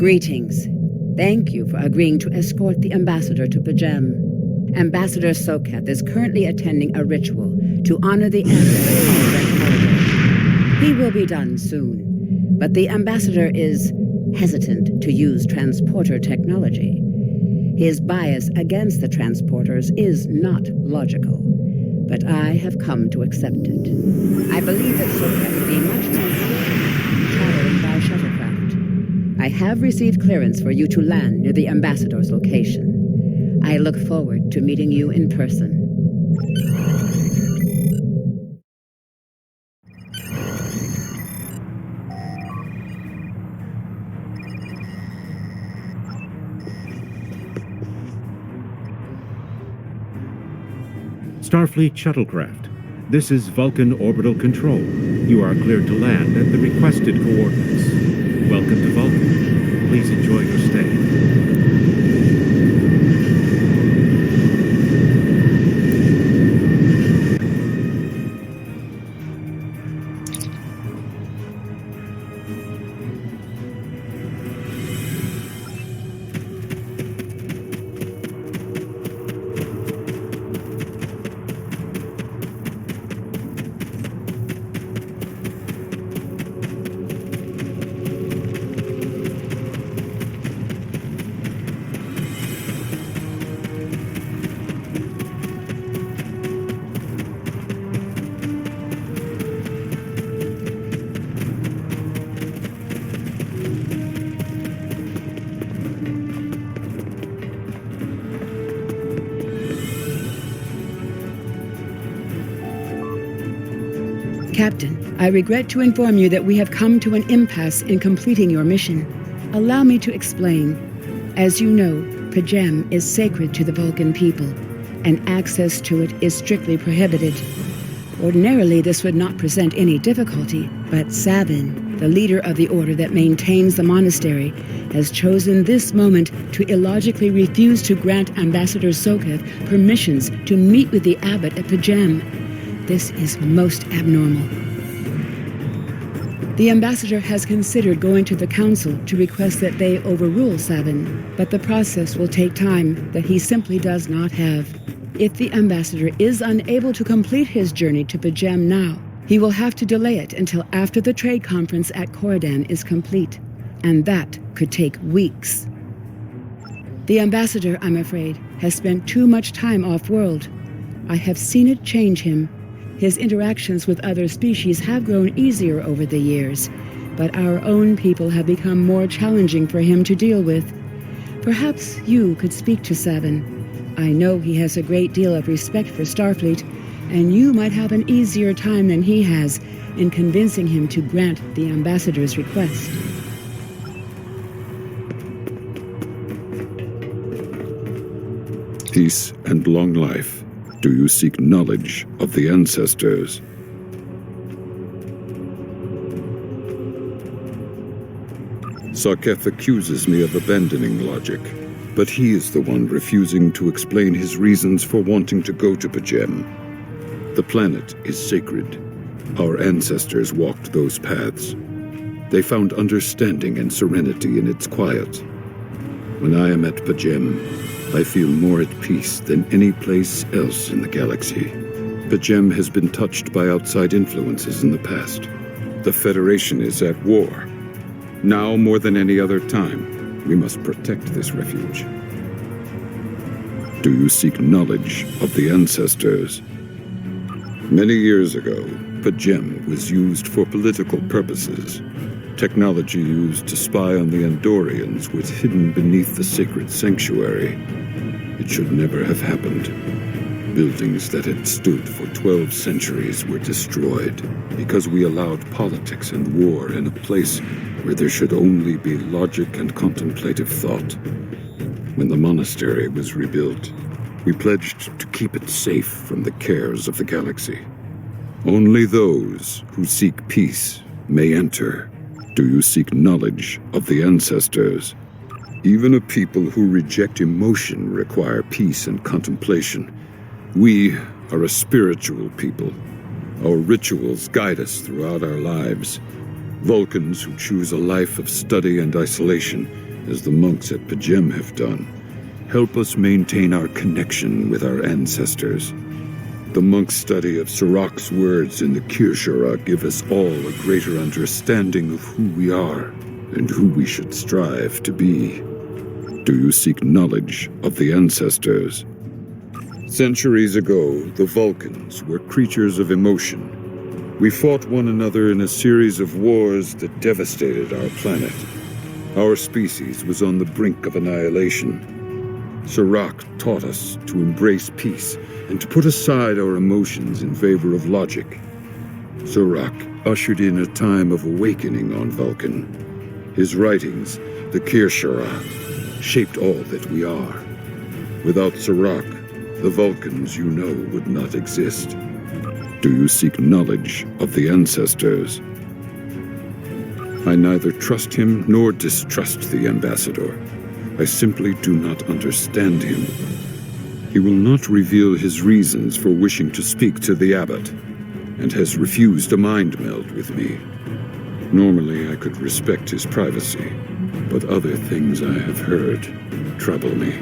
Greetings. Thank you for agreeing to escort the ambassador to Pajem. Ambassador Soketh is currently attending a ritual to honor the end of the Red holiday. He will be done soon, but the ambassador is hesitant to use transporter technology. His bias against the transporters is not logical, but I have come to accept it. I believe that Soketh would be much more useful traveling by shuttlecraft. I have received clearance for you to land near the ambassador's location. I look forward to meeting you in person. Starfleet shuttlecraft. This is Vulcan Orbital Control. You are cleared to land at the requested coordinates. Welcome to Vulcan. Please enjoy your stay. Captain, I regret to inform you that we have come to an impasse in completing your mission. Allow me to explain. As you know, Pajem is sacred to the Vulcan people, and access to it is strictly prohibited. Ordinarily, this would not present any difficulty, but Sabin, the leader of the order that maintains the monastery, has chosen this moment to illogically refuse to grant Ambassador Soketh permissions to meet with the abbot at Pajem. This is most abnormal. The ambassador has considered going to the council to request that they overrule Sabin, but the process will take time that he simply does not have. If the ambassador is unable to complete his journey to Pajem now, he will have to delay it until after the trade conference at Corridan is complete, and that could take weeks. The ambassador, I'm afraid, has spent too much time off-world. I have seen it change him. His interactions with other species have grown easier over the years, but our own people have become more challenging for him to deal with. Perhaps you could speak to Sabin. I know he has a great deal of respect for Starfleet, and you might have an easier time than he has in convincing him to grant the ambassador's request. Peace and long life. Do you seek knowledge of the ancestors? Soketh accuses me of abandoning logic, but he is the one refusing to explain his reasons for wanting to go to Pajem. The planet is sacred. Our ancestors walked those paths. They found understanding and serenity in its quiet. When I am at Pajem, I feel more at peace than any place else in the galaxy. Pajem has been touched by outside influences in the past. The Federation is at war. Now more than any other time, we must protect this refuge. Do you seek knowledge of the ancestors? Many years ago, Pajem was used for political purposes. Technology used to spy on the Andorians was hidden beneath the sacred sanctuary. It should never have happened. Buildings that had stood for 12 centuries were destroyed because we allowed politics and war in a place where there should only be logic and contemplative thought. When the monastery was rebuilt, we pledged to keep it safe from the cares of the galaxy. Only those who seek peace may enter. Do you seek knowledge of the ancestors? Even a people who reject emotion require peace and contemplation. We are a spiritual people. Our rituals guide us throughout our lives. Vulcans who choose a life of study and isolation as the monks at Pajem have done, help us maintain our connection with our ancestors. The monk's study of Sirach's words in the Kirshara give us all a greater understanding of who we are and who we should strive to be. Do you seek knowledge of the ancestors? Centuries ago, the Vulcans were creatures of emotion. We fought one another in a series of wars that devastated our planet. Our species was on the brink of annihilation. Sirach taught us to embrace peace and to put aside our emotions in favor of logic. Sirach ushered in a time of awakening on Vulcan. His writings, the Kirshara, shaped all that we are. Without Sirach, the Vulcans you know would not exist. Do you seek knowledge of the ancestors? I neither trust him nor distrust the ambassador. I simply do not understand him. He will not reveal his reasons for wishing to speak to the abbot, and has refused a mind meld with me. Normally I could respect his privacy, but other things I have heard trouble me.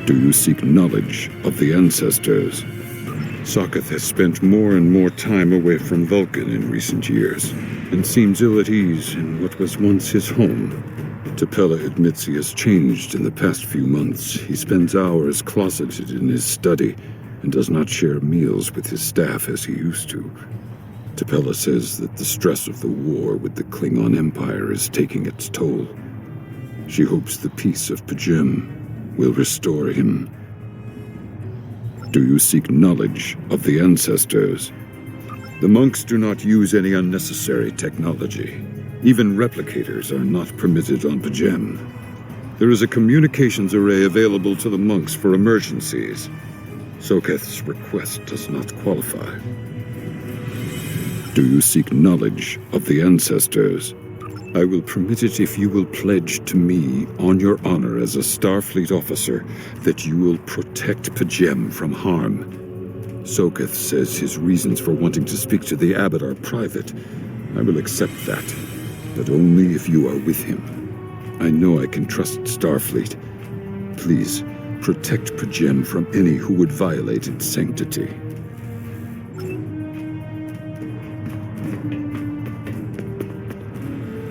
Do you seek knowledge of the ancestors? Sokath has spent more and more time away from Vulcan in recent years, and seems ill at ease in what was once his home. Tapella admits he has changed in the past few months. He spends hours closeted in his study and does not share meals with his staff as he used to. Tapella says that the stress of the war with the Klingon Empire is taking its toll. She hopes the peace of Pajem will restore him. Do you seek knowledge of the ancestors? The monks do not use any unnecessary technology. Even replicators are not permitted on Pajem. There is a communications array available to the monks for emergencies. Sokath's request does not qualify. Do you seek knowledge of the ancestors? I will permit it if you will pledge to me, on your honor as a Starfleet officer, that you will protect Pajem from harm. Sokath says his reasons for wanting to speak to the abbot are private. I will accept that, but only if you are with him. I know I can trust Starfleet. Please, protect Pajem from any who would violate its sanctity.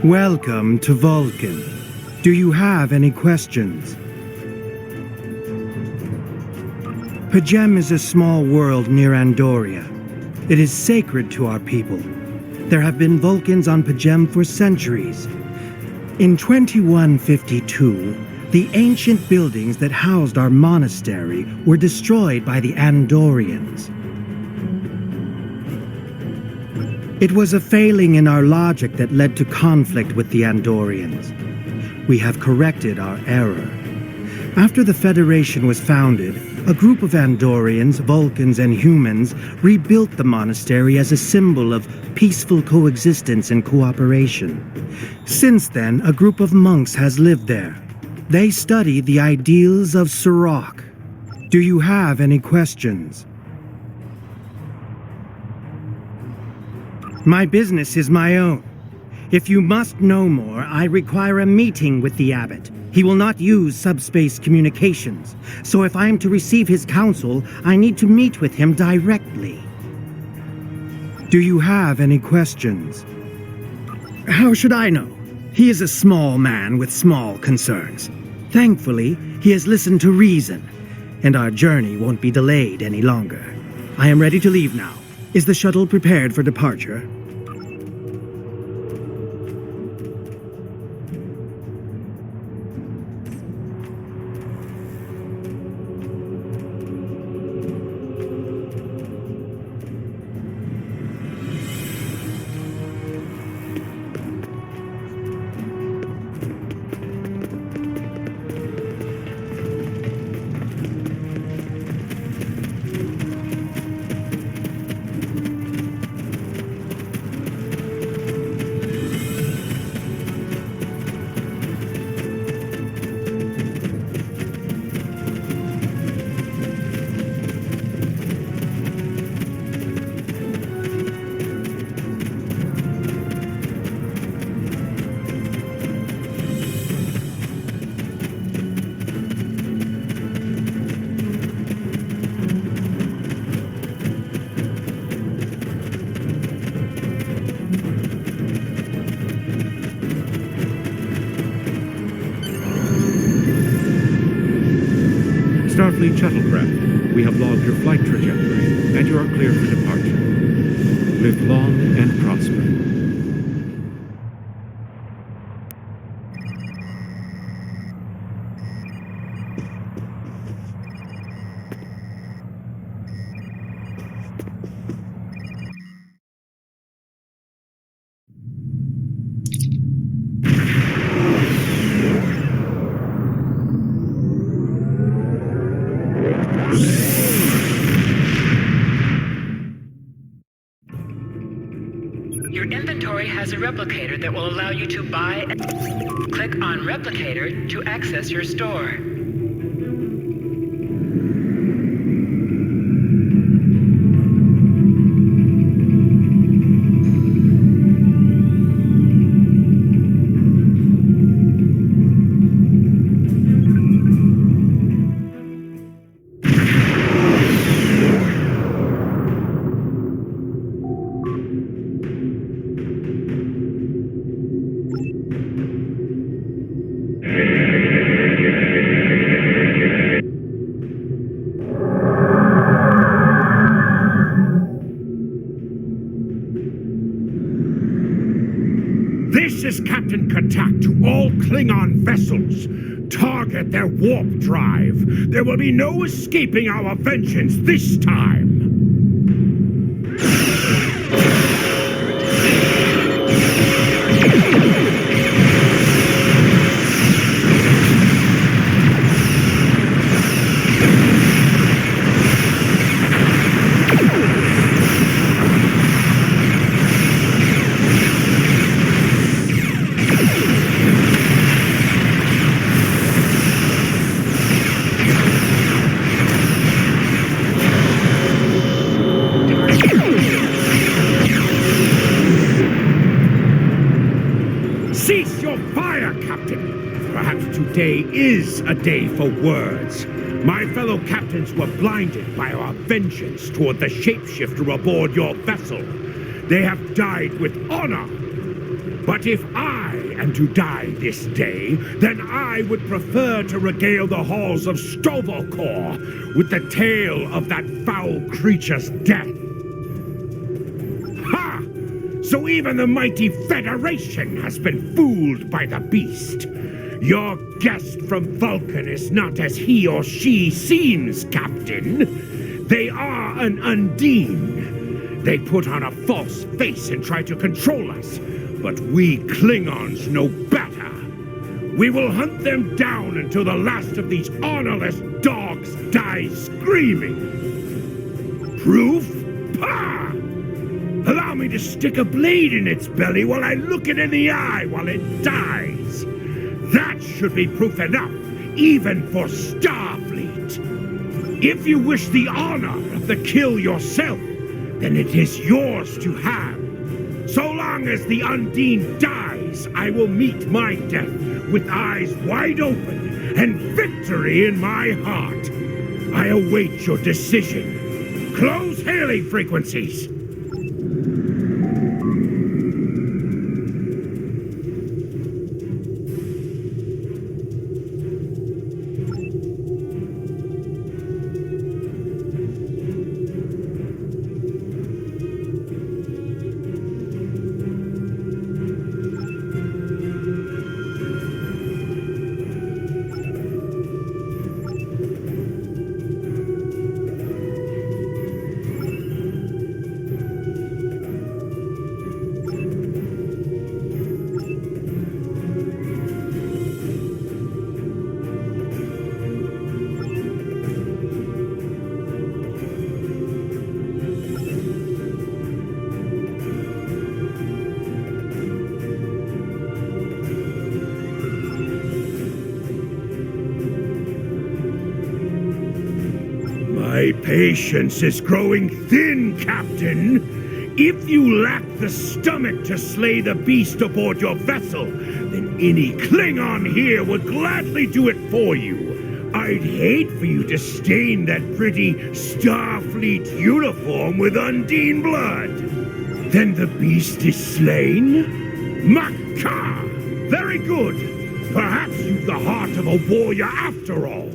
Welcome to Vulcan. Do you have any questions? Pajem is a small world near Andoria. It is sacred to our people. There have been Vulcans on Pajem for centuries. In 2152, the ancient buildings that housed our monastery were destroyed by the Andorians. It was a failing in our logic that led to conflict with the Andorians. We have corrected our error. After the Federation was founded, a group of Andorians, Vulcans, and humans rebuilt the monastery as a symbol of peaceful coexistence and cooperation. Since then, a group of monks has lived there. They study the ideals of Sirach. Do you have any questions? My business is my own. If you must know more, I require a meeting with the abbot. He will not use subspace communications, so if I am to receive his counsel, I need to meet with him directly. Do you have any questions? How should I know? He is a small man with small concerns. Thankfully, he has listened to reason, and our journey won't be delayed any longer. I am ready to leave now. Is the shuttle prepared for departure? Starfleet shuttlecraft. We have logged your flight trajectory, and you are clear for departure. Live long and prosper. Your inventory has a replicator that will allow you to buy. Click on Replicator to access your store. This is Captain Katak to all Klingon vessels. Target their warp drive. There will be no escaping our vengeance this time. Cease your fire, Captain! Perhaps today is a day for words. My fellow captains were blinded by our vengeance toward the shapeshifter aboard your vessel. They have died with honor. But if I am to die this day, then I would prefer to regale the halls of Stovalkor with the tale of that foul creature's death. Ha! So even the mighty Federation has been fooled by the beast. Your guest from Vulcan is not as he or she seems, Captain. They are an Undine. They put on a false face and try to control us, but we Klingons know better. We will hunt them down until the last of these honorless dogs dies screaming. Proof? Pah! Allow me to stick a blade in its belly while I look it in the eye while it dies. That should be proof enough, even for Starfleet. If you wish the honor of the kill yourself, then it is yours to have. So long as the Undine dies, I will meet my death with eyes wide open and victory in my heart. I await your decision. Close hailing frequencies. My patience is growing thin, Captain. If you lack the stomach to slay the beast aboard your vessel, then any Klingon here would gladly do it for you. I'd hate for you to stain that pretty Starfleet uniform with Undine blood. Then the beast is slain? Makar! Very good. Perhaps you've the heart of a warrior after all.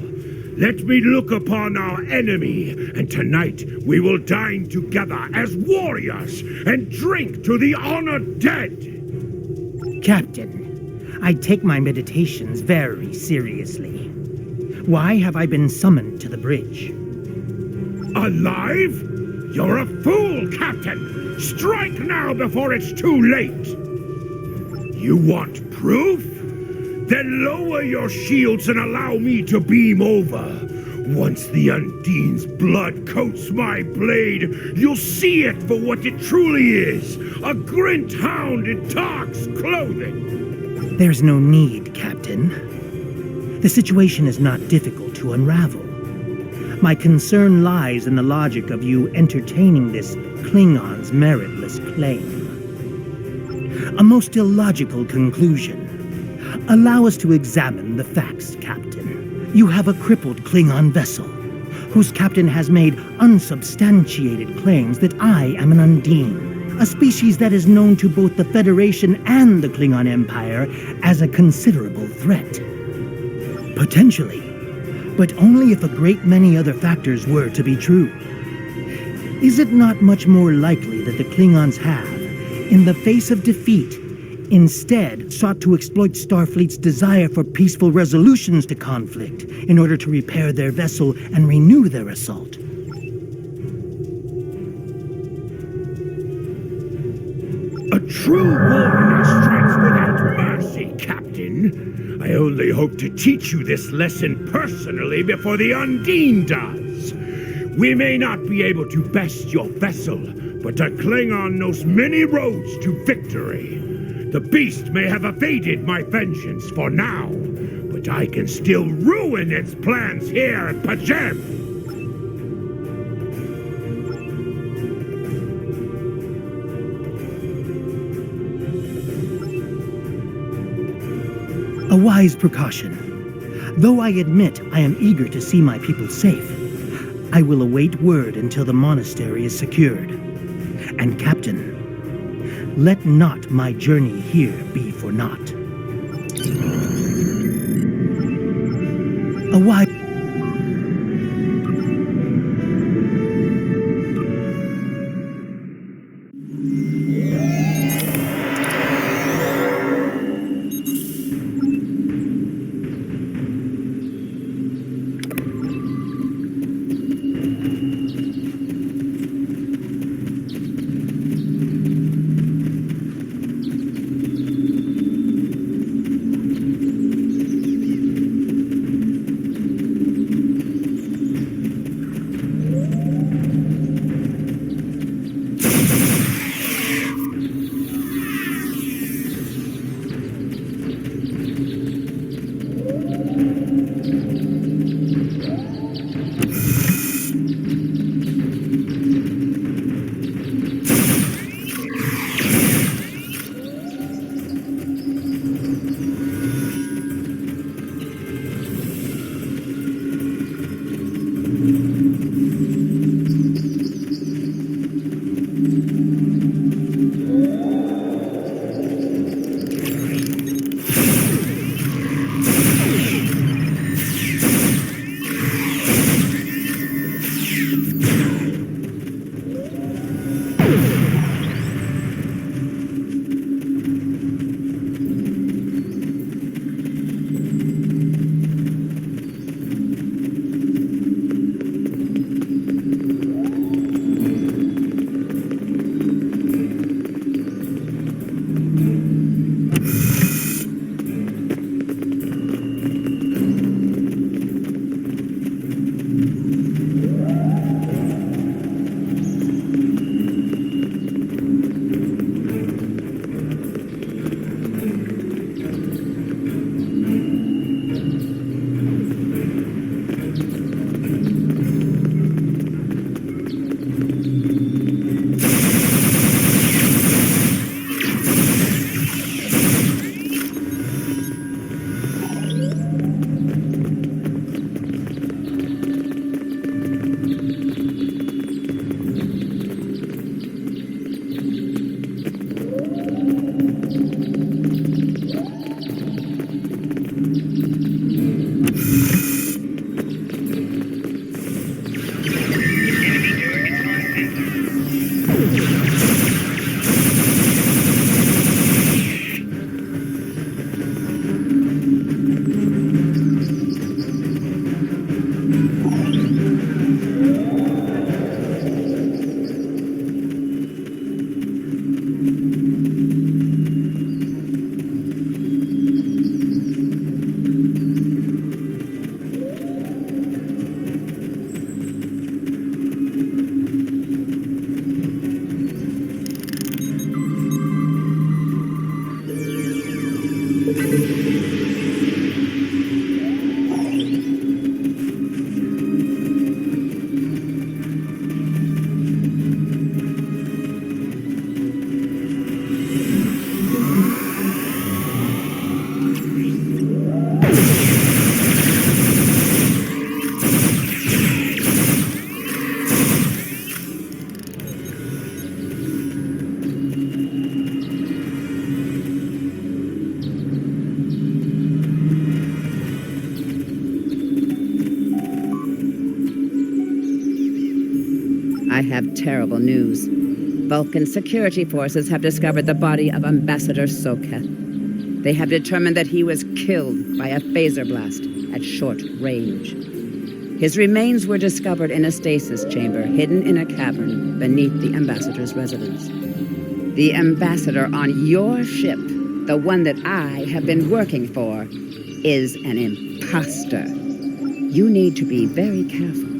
Let me look upon our enemy, and tonight we will dine together as warriors and drink to the honored dead. Captain, I take my meditations very seriously. Why have I been summoned to the bridge? Alive? You're a fool, Captain! Strike now before it's too late! You want proof? Then lower your shields and allow me to beam over. Once the Undine's blood coats my blade, you'll see it for what it truly is, a Grint hound in Tark's clothing. There's no need, Captain. The situation is not difficult to unravel. My concern lies in the logic of you entertaining this Klingon's meritless claim. A most illogical conclusion. Allow us to examine the facts, Captain. You have a crippled Klingon vessel, whose captain has made unsubstantiated claims that I am an Undine, a species that is known to both the Federation and the Klingon Empire as a considerable threat. Potentially, but only if a great many other factors were to be true. Is it not much more likely that the Klingons have, in the face of defeat, instead sought to exploit Starfleet's desire for peaceful resolutions to conflict in order to repair their vessel and renew their assault? A true warrior strikes without mercy, Captain. I only hope to teach you this lesson personally before the Undine does. We may not be able to best your vessel, but a Klingon knows many roads to victory. The beast may have evaded my vengeance for now, but I can still ruin its plans here at Pajem. A wise precaution. Though I admit I am eager to see my people safe, I will await word until the monastery is secured. And Captain, let not my journey here be for naught. A wise... I have terrible news. Vulcan security forces have discovered the body of Ambassador Soketh. They have determined that he was killed by a phaser blast at short range. His remains were discovered in a stasis chamber hidden in a cavern beneath the Ambassador's residence. The Ambassador on your ship, the one that I have been working for, is an imposter. You need to be very careful.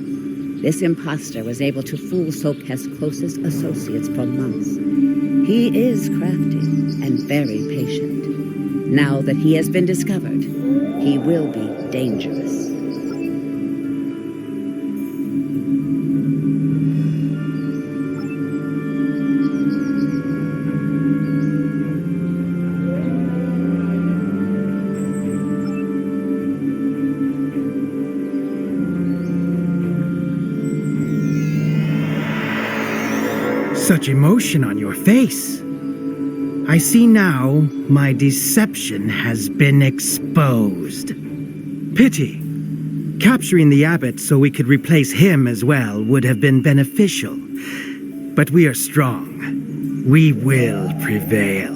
This imposter was able to fool Soketh's closest associates for months. He is crafty and very patient. Now that he has been discovered, he will be dangerous. Such emotion on your face. I see now my deception has been exposed. Pity. Capturing the abbot so we could replace him as well would have been beneficial. But we are strong. We will prevail.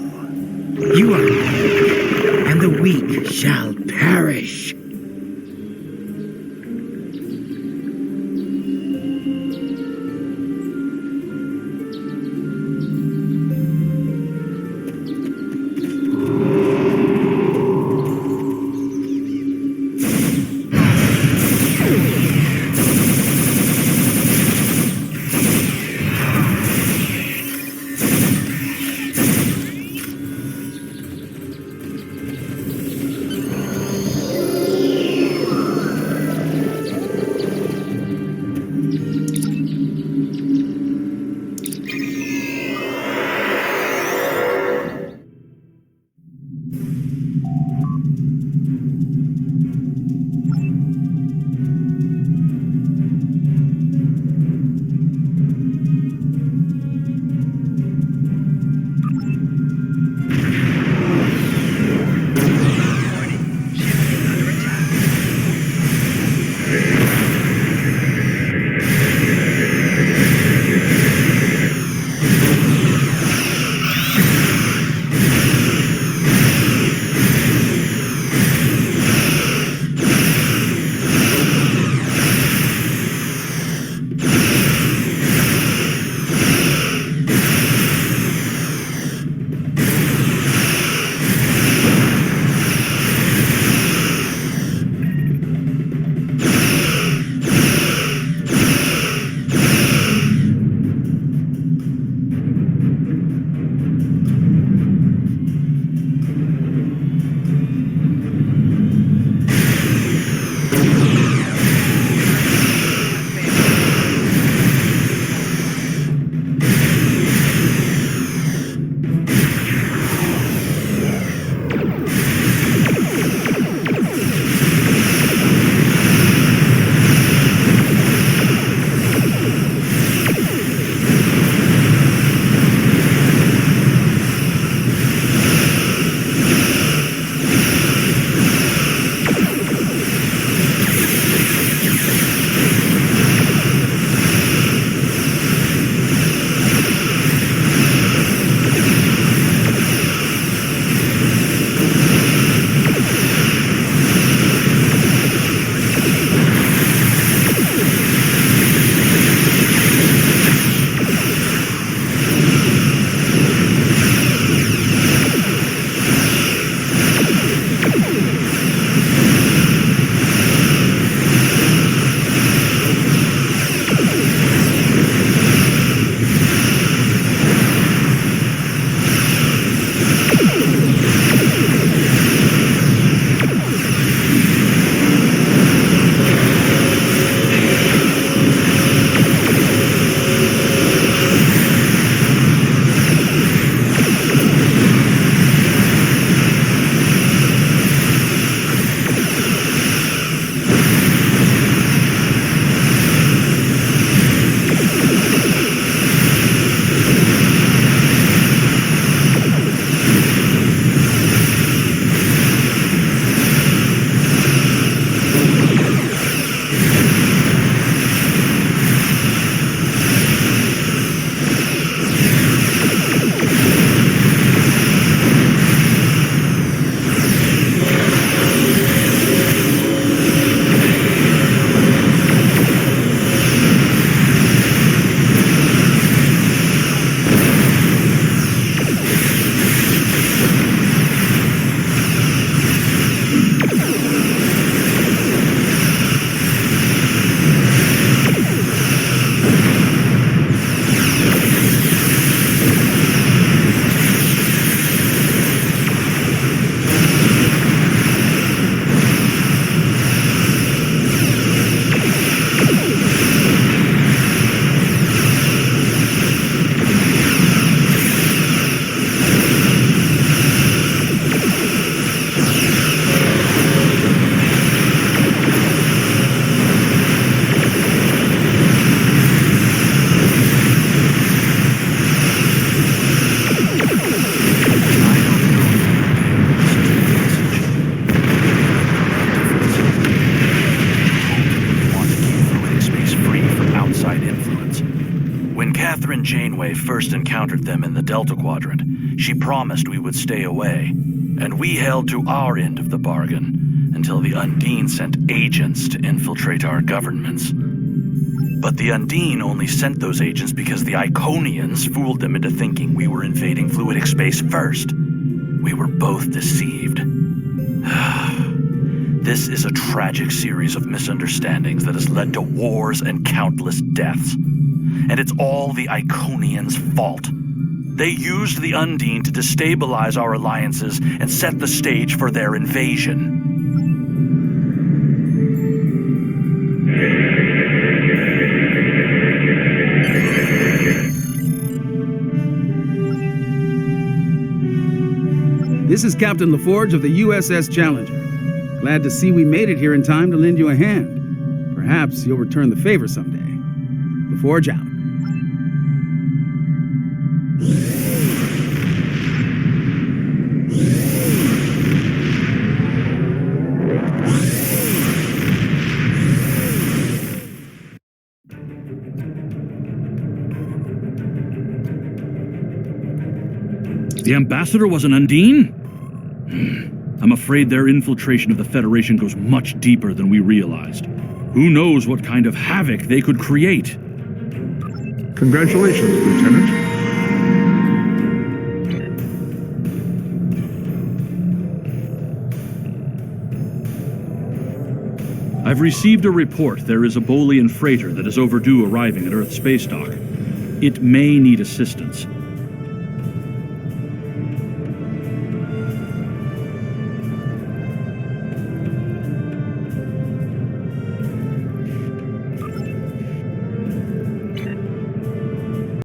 You are weak, and the weak shall perish. outside influence. When Catherine Janeway first encountered them in the Delta Quadrant, she promised we would stay away, and we held to our end of the bargain until the Undine sent agents to infiltrate our governments. But the Undine only sent those agents because the Iconians fooled them into thinking we were invading fluidic space first. We were both deceived. This is a tragic series of misunderstandings that has led to wars and countless deaths. And it's all the Iconians' fault. They used the Undine to destabilize our alliances and set the stage for their invasion. This is Captain LaForge of the USS Challenger. Glad to see we made it here in time to lend you a hand. Perhaps you'll return the favor someday. LaForge out. The ambassador was an Undine? I'm afraid their infiltration of the Federation goes much deeper than we realized. Who knows what kind of havoc they could create? Congratulations, Lieutenant. I've received a report there is a Bolian freighter that is overdue arriving at Earth space dock. It may need assistance,